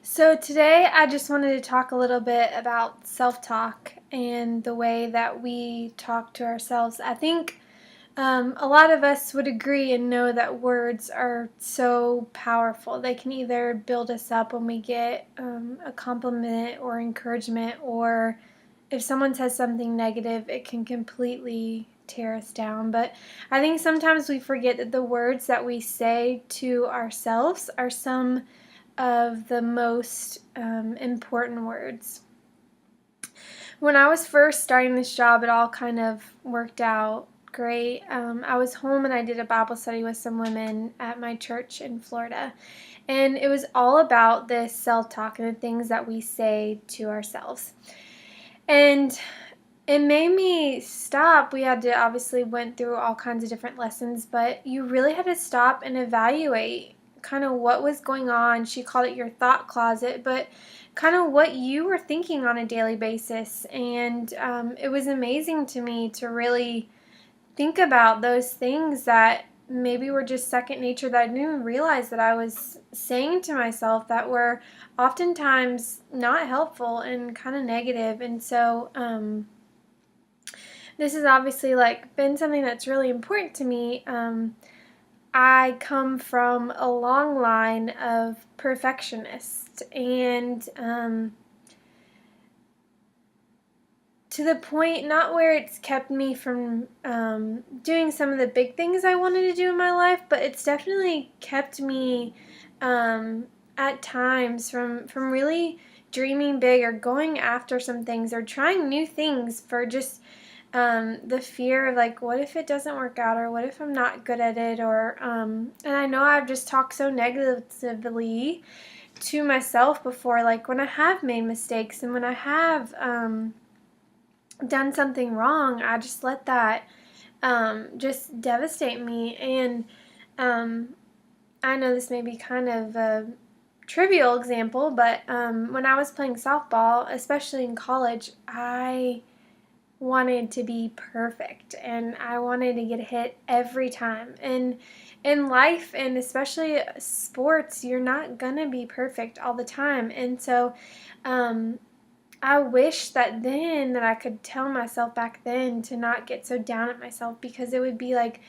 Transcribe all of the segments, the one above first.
So today I just wanted to talk a little bit about self-talk and the way that we talk to ourselves. I think a lot of us would agree and know that words are so powerful. They can either build us up when we get a compliment or encouragement, or if someone says something negative, it can completely tear us down. But I think sometimes we forget that the words that we say to ourselves are some of the most important words. When I was first starting this job, it all kind of worked out great. I was home and I did a Bible study with some women at my church in Florida. And it was all about this self talk and the things that we say to ourselves. And it made me stop. We had to obviously went through all kinds of different lessons, but you really had to stop and evaluate kind of what was going on. She called it your thought closet, but kind of what you were thinking on a daily basis. And it was amazing to me to really think about those things that maybe were just second nature that I didn't even realize that I was saying to myself that were oftentimes not helpful and kind of negative. And so, this has obviously been something that's really important to me. I come from a long line of perfectionists, and to the point not where it's kept me from doing some of the big things I wanted to do in my life, but it's definitely kept me at times from really dreaming big or going after some things or trying new things for just the fear of what if it doesn't work out, or what if I'm not good at it, or and I know I've just talked so negatively to myself before, like when I have made mistakes and when I have done something wrong, I just let that just devastate me. And I know this may be kind of a trivial example, but when I was playing softball, especially in college, I wanted to be perfect and I wanted to get hit every time. And in life, and especially sports, you're not gonna be perfect all the time. And so I wish that I could tell myself back then to not get so down at myself, because it would be like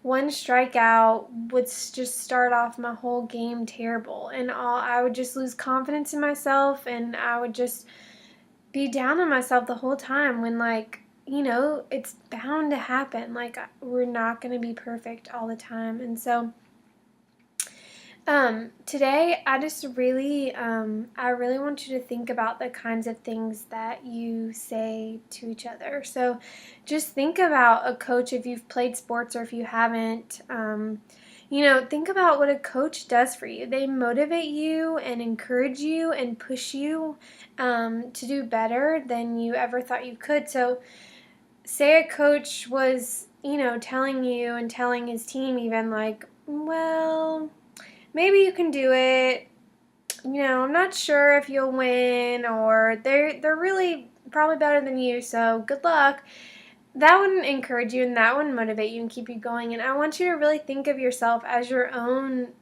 one strikeout would just start off my whole game terrible, and I would just lose confidence in myself, and I would just be down on myself the whole time when, it's bound to happen. Like, we're not going to be perfect all the time. And so today I just really I really want you to think about the kinds of things that you say to each other. So just think about a coach, if you've played sports or if you haven't. Think about what a coach does for you. They motivate you and encourage you and push you to do better than you ever thought you could. So say a coach was, telling you and telling his team even, like, well, maybe you can do it. I'm not sure if you'll win, or they're really probably better than you, so good luck. That wouldn't encourage you, and that wouldn't motivate you and keep you going. And I want you to really think of yourself as your own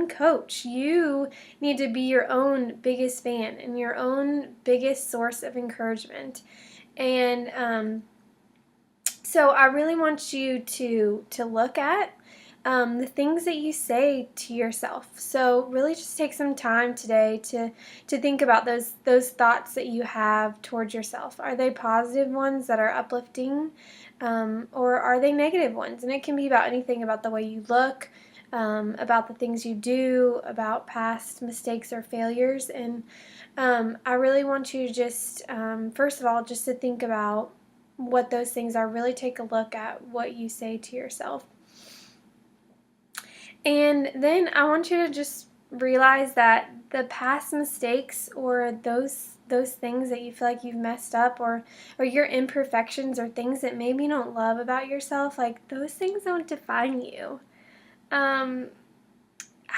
coach. You need to be your own biggest fan and your own biggest source of encouragement. And so I really want you to look at the things that you say to yourself. So really just take some time today to think about those thoughts that you have towards yourself. Are they positive ones that are uplifting, or are they negative ones? And it can be about anything, about the way you look, about the things you do, about past mistakes or failures. And I really want you to just, first of all, just to think about what those things are. Really take a look at what you say to yourself. And then I want you to just realize that the past mistakes, or those things that you feel like you've messed up, or your imperfections, or things that maybe you don't love about yourself, like, those things don't define you. Um,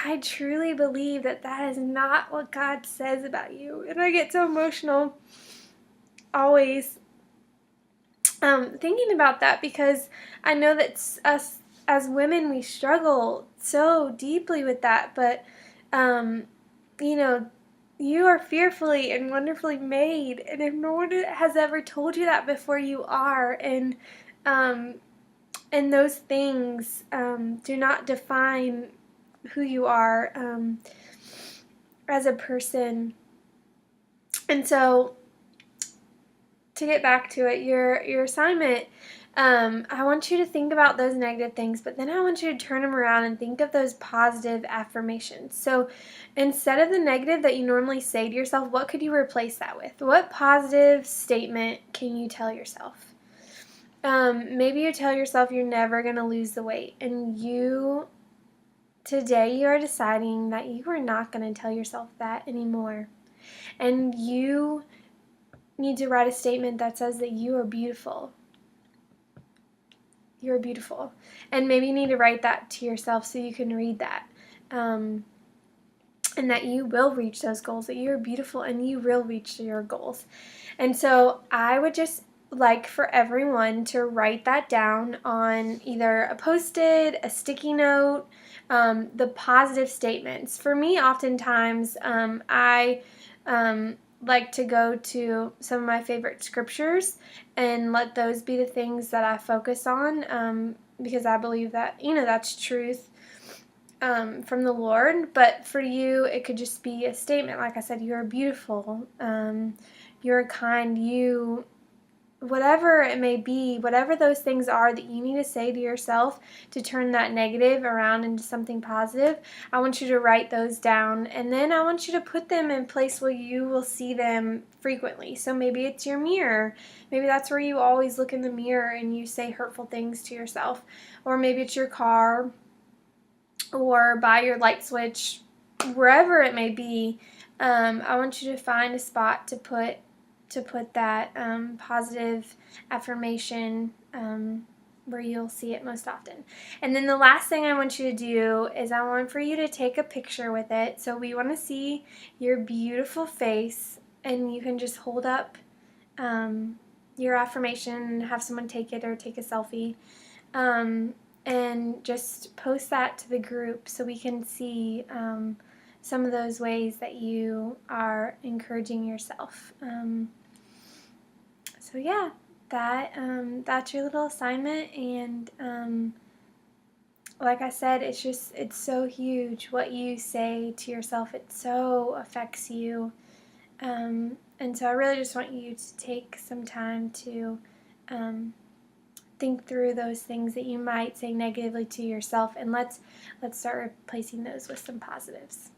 I truly believe that is not what God says about you. And I get so emotional always thinking about that, because I know that us as women, we struggle so deeply with that. But, um, you know, you are fearfully and wonderfully made, and if no one has ever told you that before, you are. Um, and those things do not define who you are as a person. And so, to get back to it, your assignment, I want you to think about those negative things, but then I want you to turn them around and think of those positive affirmations. So instead of the negative that you normally say to yourself, what could you replace that with? What positive statement can you tell yourself? Maybe you tell yourself you're never going to lose the weight, and today you are deciding that you are not going to tell yourself that anymore. And you need to write a statement that says that you are beautiful. You're beautiful. And maybe you need to write that to yourself so you can read that. And that you will reach those goals, that you're beautiful and you will reach your goals. And so I would just like for everyone to write that down on either a Post-it, a sticky note, the positive statements. For me, oftentimes, I like to go to some of my favorite scriptures and let those be the things that I focus on, because I believe that, that's truth from the Lord. But for you, it could just be a statement. Like I said, you're beautiful, you're kind, whatever it may be, whatever those things are that you need to say to yourself to turn that negative around into something positive, I want you to write those down, and then I want you to put them in place where you will see them frequently. So maybe it's your mirror. Maybe that's where you always look in the mirror and you say hurtful things to yourself. Or maybe it's your car, or by your light switch, wherever it may be. I want you to find a spot to put that positive affirmation where you'll see it most often. And then the last thing I want you to do is I want for you to take a picture with it. So we want to see your beautiful face, and you can just hold up your affirmation and have someone take it or take a selfie. And just post that to the group so we can see some of those ways that you are encouraging yourself. So yeah, that's your little assignment, and like I said, it's so huge what you say to yourself. It so affects you, and so I really just want you to take some time to think through those things that you might say negatively to yourself, and let's start replacing those with some positives.